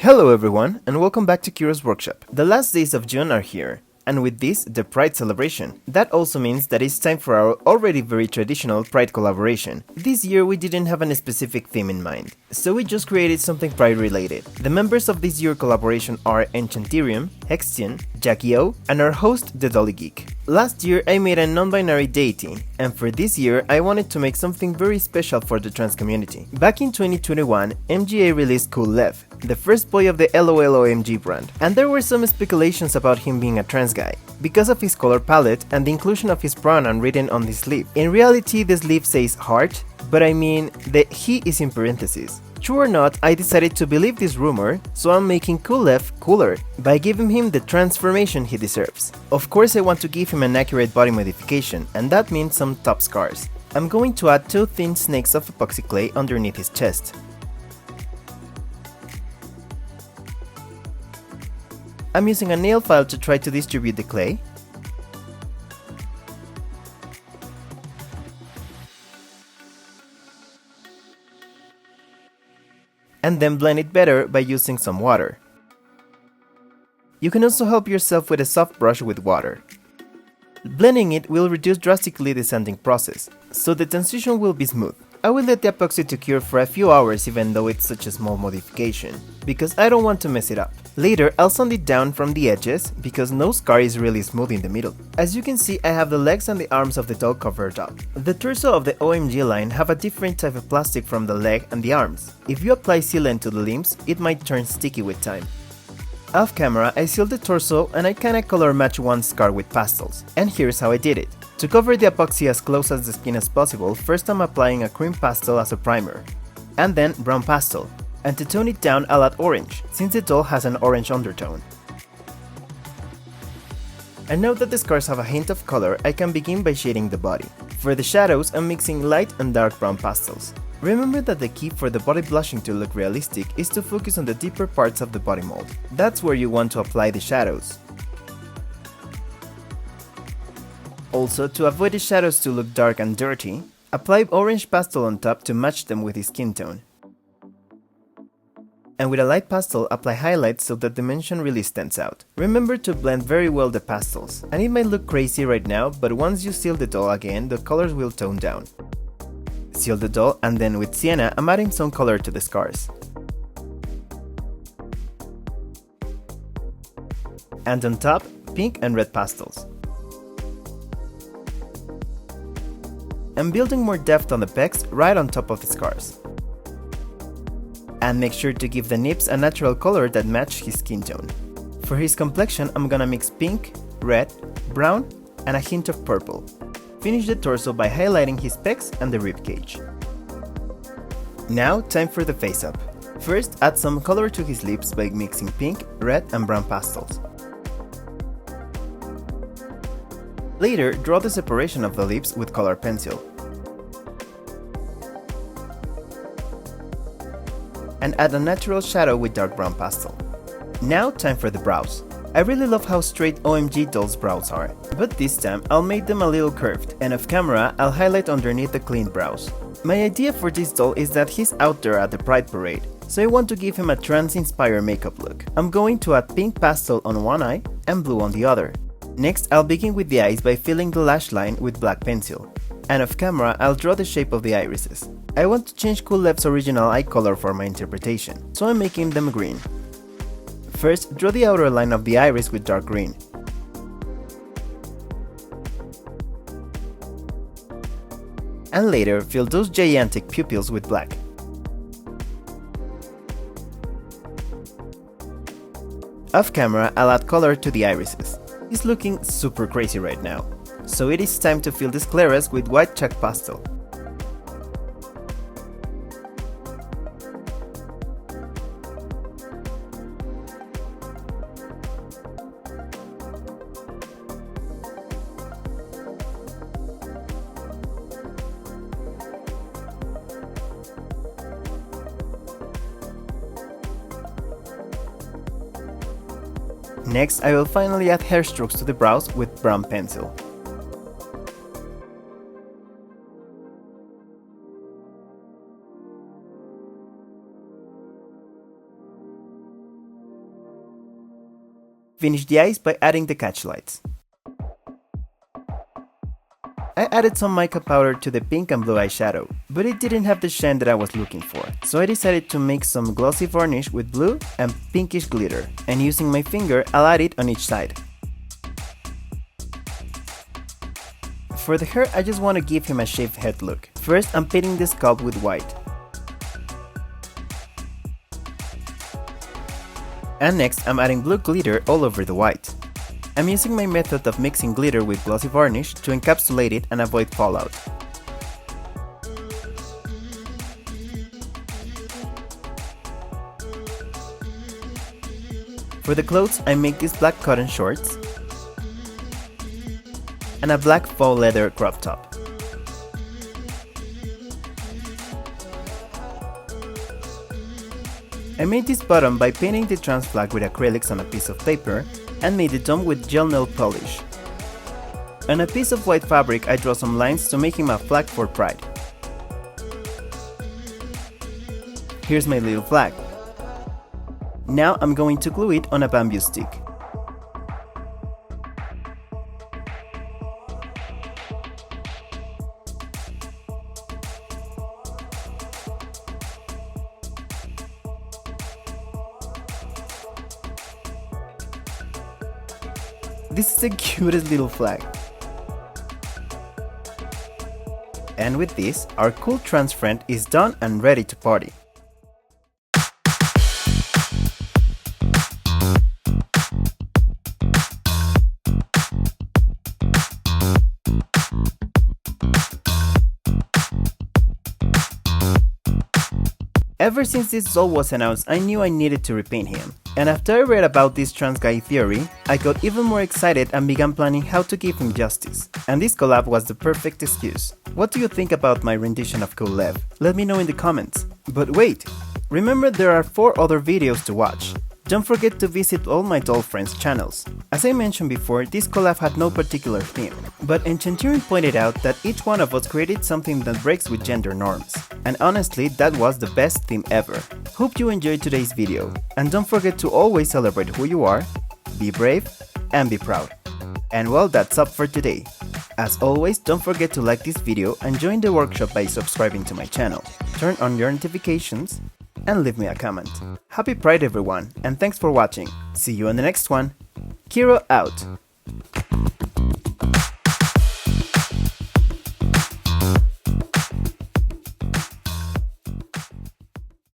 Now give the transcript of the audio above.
Hello everyone, and welcome back to Kira's Workshop. The last days of June are here, and with this, the Pride celebration. That also means that it's time for our already very traditional Pride collaboration. This year we didn't have a specific theme in mind, so we just created something Pride related. The members of this year's collaboration are Enchanterium, Hextian, Jackie O, and our host, the Dolly Geek. Last year I made a non-binary deity, and for this year I wanted to make something very special for the trans community. Back in 2021, MGA released Cool Lev, the first boy of the LOL OMG brand, and there were some speculations about him being a trans guy, because of his color palette and the inclusion of his pronoun written on the sleeve. In reality, the sleeve says heart, but I mean, the he is in parentheses. True or not, I decided to believe this rumor, so I'm making Cool Lev cooler by giving him the transformation he deserves. Of course I want to give him an accurate body modification, and that means some top scars. I'm going to add 2 thin snakes of epoxy clay underneath his chest. I'm using a nail file to try to distribute the clay. And then blend it better by using some water. You can also help yourself with a soft brush with water. Blending it will reduce drastically the sanding process, so the transition will be smooth. I will let the epoxy to cure for a few hours even though it's such a small modification, because I don't want to mess it up. Later I'll sand it down from the edges, because no scar is really smooth in the middle. As you can see, I have the legs and the arms of the doll covered up. The torso of the OMG line have a different type of plastic from the leg and the arms. If you apply sealant to the limbs, it might turn sticky with time. Off camera, I sealed the torso and I kinda color match one scar with pastels. And here's how I did it. To cover the epoxy as close as the skin as possible, first I'm applying a cream pastel as a primer, and then brown pastel. And to tone it down, I'll add orange, since the doll has an orange undertone. And now that the scars have a hint of color, I can begin by shading the body. For the shadows, I'm mixing light and dark brown pastels. Remember that the key for the body blushing to look realistic is to focus on the deeper parts of the body mold. That's where you want to apply the shadows. Also, to avoid the shadows to look dark and dirty, apply orange pastel on top to match them with his skin tone. And with a light pastel, apply highlights so that the dimension really stands out. Remember to blend very well the pastels, and it might look crazy right now, but once you seal the doll again, the colors will tone down. Seal the doll, and then with sienna, I'm adding some color to the scars. And on top, pink and red pastels. I'm building more depth on the pecs right on top of the scars. And make sure to give the nips a natural color that match his skin tone. For his complexion, I'm gonna mix pink, red, brown, and a hint of purple. Finish the torso by highlighting his pecs and the ribcage. Now, time for the face-up. First, add some color to his lips by mixing pink, red, and brown pastels. Later, draw the separation of the lips with color pencil. And add a natural shadow with dark brown pastel. Now, time for the brows. I really love how straight OMG doll's brows are, but this time I'll make them a little curved, and off camera I'll highlight underneath the clean brows. My idea for this doll is that he's out there at the Pride Parade, so I want to give him a trans-inspired makeup look. I'm going to add pink pastel on one eye and blue on the other. Next, I'll begin with the eyes by filling the lash line with black pencil. And off camera, I'll draw the shape of the irises. I want to change Cool Lev's original eye color for my interpretation, so I'm making them green. First, draw the outer line of the iris with dark green. And later, fill those gigantic pupils with black. Off camera, I'll add color to the irises. He's looking super crazy right now, so it is time to fill the scleras with white chalk pastel. Next, I will finally add hair strokes to the brows with brown pencil. Finish the eyes by adding the catch lights. I added some mica powder to the pink and blue eyeshadow, but it didn't have the shine that I was looking for, so I decided to make some glossy varnish with blue and pinkish glitter, and using my finger I'll add it on each side. For the hair, I just want to give him a shaved head look. First, I'm painting the scalp with white. And next, I'm adding blue glitter all over the white. I'm using my method of mixing glitter with glossy varnish to encapsulate it and avoid fallout. For the clothes, I make these black cotton shorts and a black faux leather crop top. I made this bottom by painting the trans flag with acrylics on a piece of paper and made the dome with gel nail polish. On a piece of white fabric I draw some lines to make him a flag for pride. Here's my little flag. Now I'm going to glue it on a bamboo stick. This is the cutest little flag. And with this, our cool trans friend is done and ready to party. Ever since this doll was announced, I knew I needed to repaint him. And after I read about this trans guy theory, I got even more excited and began planning how to give him justice. And this collab was the perfect excuse. What do you think about my rendition of Cool Lev? Let me know in the comments. But wait! Remember, there are 4 other videos to watch. Don't forget to visit all my doll friends' channels. As I mentioned before, this collab had no particular theme, but Enchanturin pointed out that each one of us created something that breaks with gender norms. And honestly, that was the best theme ever. Hope you enjoyed today's video, and don't forget to always celebrate who you are, be brave, and be proud. And well, that's up for today. As always, don't forget to like this video and join the workshop by subscribing to my channel. Turn on your notifications and leave me a comment. Happy Pride everyone, and thanks for watching. See you on the next one. Kiro out.